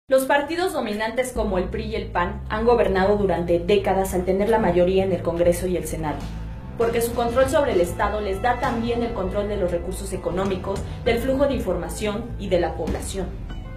Los partidos dominantes como el PRI y el PAN han gobernado durante décadas al tener la mayoría en el Congreso y el Senado, porque su control sobre el Estado les da también el control de los recursos económicos, del flujo de información y de la población,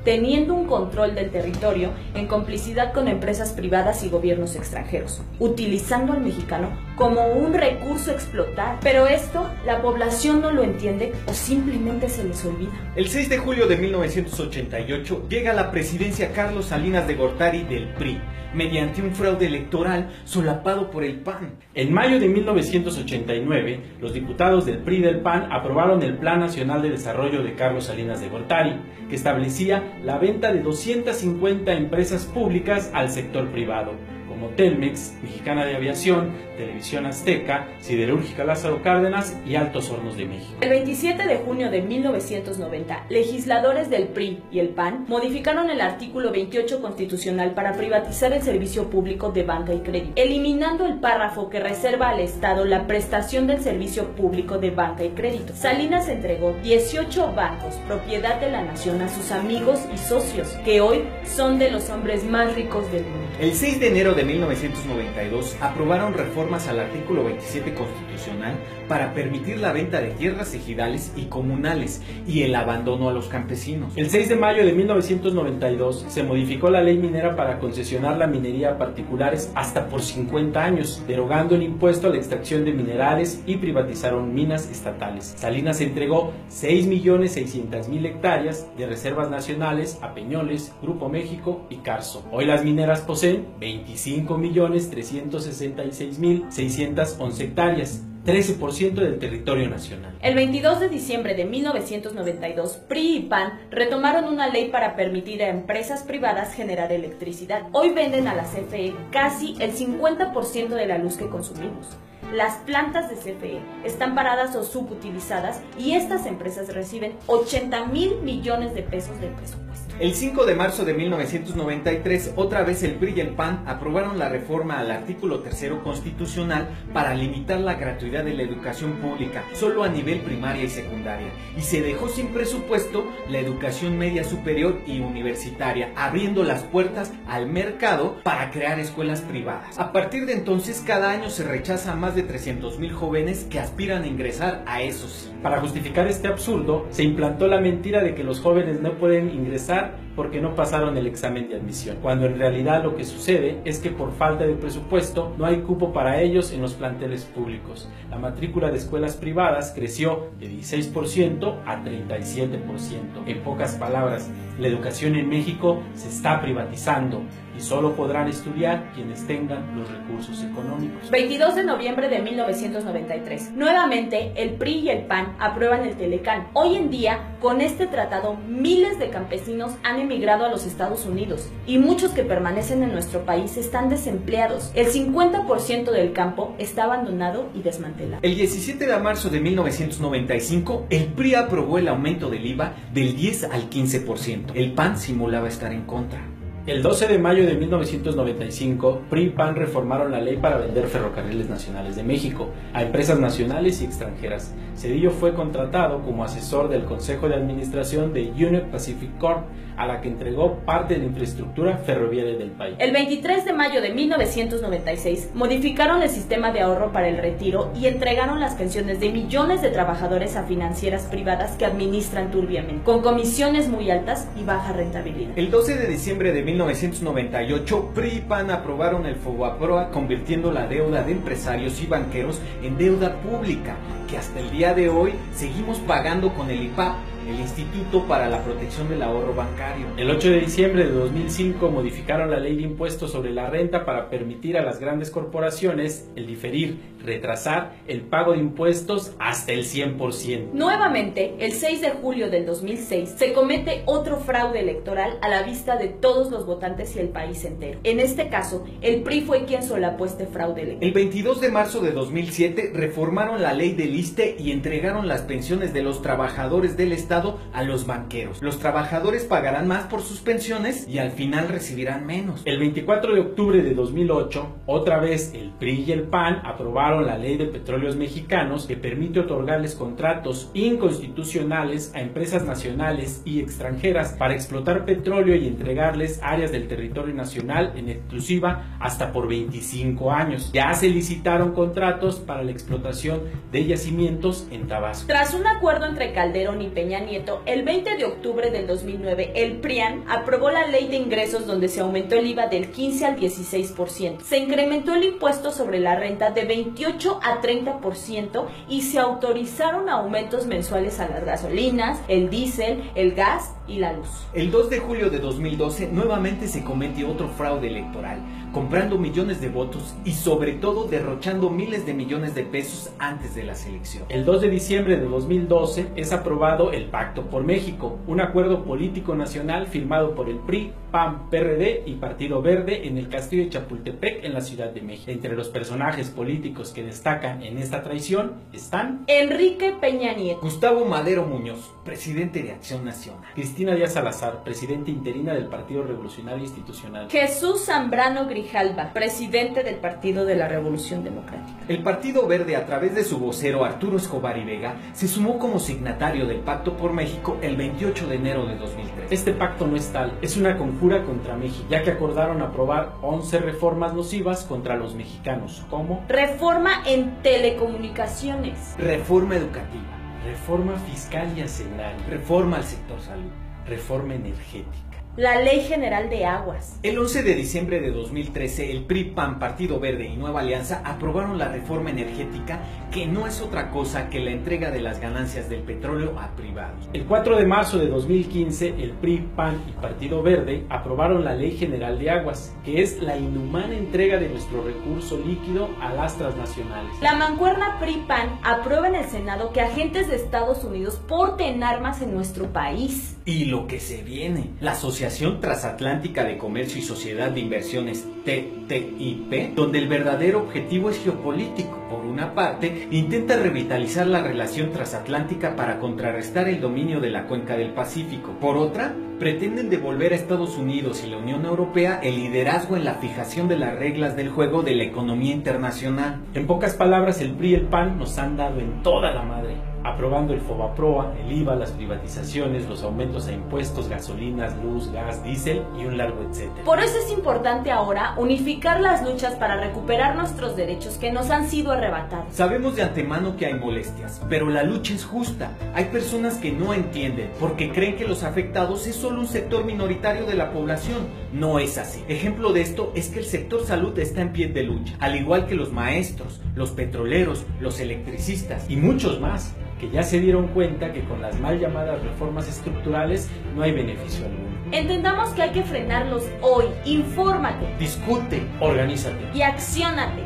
teniendo un control del territorio en complicidad con empresas privadas y gobiernos extranjeros, utilizando al mexicano como un recurso a explotar. Pero esto la población no lo entiende o simplemente se les olvida. El 6 de julio de 1988 llega a la presidencia Carlos Salinas de Gortari del PRI, mediante un fraude electoral solapado por el PAN. En mayo de 1989, los diputados del PRI y del PAN aprobaron el Plan Nacional de Desarrollo de Carlos Salinas de Gortari, que establecía la venta de 250 empresas públicas al sector privado, como Telmex, Mexicana de Aviación, Televisión Azteca, Siderúrgica Lázaro Cárdenas y Altos Hornos de México. El 27 de junio de 1990, legisladores del PRI y el PAN modificaron el artículo 28 constitucional para privatizar el servicio público de banca y crédito, eliminando el párrafo que reserva al Estado la prestación del servicio público de banca y crédito. Salinas entregó 18 bancos, propiedad de la nación, a sus amigos y socios, que hoy son de los hombres más ricos del mundo. El 6 de enero de 1992 aprobaron reformas al artículo 27 constitucional para permitir la venta de tierras ejidales y comunales y el abandono a los campesinos. El 6 de mayo de 1992 se modificó la ley minera para concesionar la minería a particulares hasta por 50 años, derogando el impuesto a la extracción de minerales y privatizaron minas estatales. Salinas entregó 6.600.000 hectáreas de reservas nacionales a Peñoles, Grupo México y Carso. Hoy las mineras poseen 25.366.611 hectáreas, 13% del territorio nacional. El 22 de diciembre de 1992, PRI y PAN retomaron una ley para permitir a empresas privadas generar electricidad. Hoy venden a la CFE casi el 50% de la luz que consumimos. Las plantas de CFE están paradas o subutilizadas y estas empresas reciben 80.000 millones de pesos del presupuesto. El 5 de marzo de 1993, otra vez el PRI y el PAN aprobaron la reforma al artículo 3 constitucional para limitar la gratuidad de la educación pública solo a nivel primaria y secundaria, y se dejó sin presupuesto la educación media superior y universitaria, abriendo las puertas al mercado para crear escuelas privadas. A partir de entonces, cada año se rechaza a más de 300.000 jóvenes que aspiran a ingresar a esos. Para justificar este absurdo, se implantó la mentira de que los jóvenes no pueden ingresar porque no pasaron el examen de admisión, cuando en realidad lo que sucede es que por falta de presupuesto no hay cupo para ellos en los planteles públicos. La matrícula de escuelas privadas creció de 16% a 37%. En pocas palabras, la educación en México se está privatizando y solo podrán estudiar quienes tengan los recursos económicos. 22 de noviembre de 1993. Nuevamente, el PRI y el PAN aprueban el Telecán. Hoy en día, con este tratado, miles de campesinos han emigrado a los Estados Unidos y muchos que permanecen en nuestro país están desempleados. El 50% del campo está abandonado y desmantelado. El 17 de marzo de 1995, el PRI aprobó el aumento del IVA del 10 al 15%. El PAN simulaba estar en contra. El 12 de mayo de 1995, PRI y PAN reformaron la ley para vender Ferrocarriles Nacionales de México a empresas nacionales y extranjeras. Cedillo fue contratado como asesor del Consejo de Administración de Union Pacific Corp, a la que entregó parte de la infraestructura ferroviaria del país. El 23 de mayo de 1996, modificaron el sistema de ahorro para el retiro y entregaron las pensiones de millones de trabajadores a financieras privadas que administran turbiamente, con comisiones muy altas y baja rentabilidad. El 12 de diciembre de 1998, PRI y PAN aprobaron el FOBAPROA, convirtiendo la deuda de empresarios y banqueros en deuda pública, que hasta el día de hoy seguimos pagando con el IPAP, el Instituto para la Protección del Ahorro Bancario. El 8 de diciembre de 2005 modificaron la ley de impuestos sobre la renta para permitir a las grandes corporaciones el diferir, retrasar el pago de impuestos hasta el 100%. Nuevamente, el 6 de julio del 2006, se comete otro fraude electoral a la vista de todos los votantes y el país entero. En este caso, el PRI fue quien solapó este fraude electoral. El 22 de marzo de 2007 reformaron la ley del ISSSTE y entregaron las pensiones de los trabajadores del Estado a los banqueros. Los trabajadores pagarán más por sus pensiones y al final recibirán menos. El 24 de octubre de 2008, otra vez el PRI y el PAN aprobaron la Ley de Petróleos Mexicanos, que permite otorgarles contratos inconstitucionales a empresas nacionales y extranjeras para explotar petróleo y entregarles áreas del territorio nacional en exclusiva hasta por 25 años. Ya se licitaron contratos para la explotación de yacimientos en Tabasco. Tras un acuerdo entre Calderón y Peña Nieto, el 20 de octubre del 2009, el PRIAN aprobó la Ley de Ingresos, donde se aumentó el IVA del 15 al 16%. Se incrementó el impuesto sobre la renta de 28 a 30% y se autorizaron aumentos mensuales a las gasolinas, el diésel, el gas y la luz. El 2 de julio de 2012 nuevamente se cometió otro fraude electoral, comprando millones de votos y sobre todo derrochando miles de millones de pesos antes de las elecciones. El 2 de diciembre de 2012 es aprobado el Pacto por México, un acuerdo político nacional firmado por el PRI, PAN, PRD y Partido Verde en el Castillo de Chapultepec en la Ciudad de México. Entre los personajes políticos que destacan en esta traición están Enrique Peña Nieto, Gustavo Madero Muñoz, presidente de Acción Nacional, Cristina Díaz Salazar, presidenta interina del Partido Revolucionario Institucional, Jesús Zambrano Grijalva, presidente del Partido de la Revolución Democrática. El Partido Verde, a través de su vocero Arturo Escobar y Vega, se sumó como signatario del Pacto por México el 28 de enero de 2003. Este pacto no es tal, es una conjura contra México, ya que acordaron aprobar 11 reformas nocivas contra los mexicanos, como Reforma en telecomunicaciones, Reforma educativa, reforma fiscal y hacendaria, reforma al sector salud, reforma energética, la Ley General de Aguas. El 11 de diciembre de 2013, el PRI, PAN, Partido Verde y Nueva Alianza aprobaron la reforma energética, que no es otra cosa que la entrega de las ganancias del petróleo a privados. El 4 de marzo de 2015, el PRI, PAN y Partido Verde aprobaron la Ley General de Aguas, que es la inhumana entrega de nuestro recurso líquido a las transnacionales. La mancuerna PRI-PAN aprueba en el Senado que agentes de Estados Unidos porten armas en nuestro país. Y lo que se viene, la Asociación Transatlántica de Comercio y Sociedad de Inversiones, TTIP, donde el verdadero objetivo es geopolítico. Por una parte, intenta revitalizar la relación transatlántica para contrarrestar el dominio de la cuenca del Pacífico. Por otra, pretenden devolver a Estados Unidos y la Unión Europea el liderazgo en la fijación de las reglas del juego de la economía internacional. En pocas palabras, el PRI y el PAN nos han dado en toda la madre, aprobando el FOBAPROA, el IVA, las privatizaciones, los aumentos a impuestos, gasolinas, luz, gas, diésel y un largo etcétera. Por eso es importante ahora unificar las luchas para recuperar nuestros derechos que nos han sido arrebatados. Sabemos de antemano que hay molestias, pero la lucha es justa. Hay personas que no entienden porque creen que los afectados es solo un sector minoritario de la población. No es así. Ejemplo de esto es que el sector salud está en pie de lucha, al igual que los maestros, los petroleros, los electricistas y muchos más, que ya se dieron cuenta que con las mal llamadas reformas estructurales no hay beneficio alguno. Entendamos que hay que frenarlos hoy. Infórmate, Discute, Organízate. y acciónate.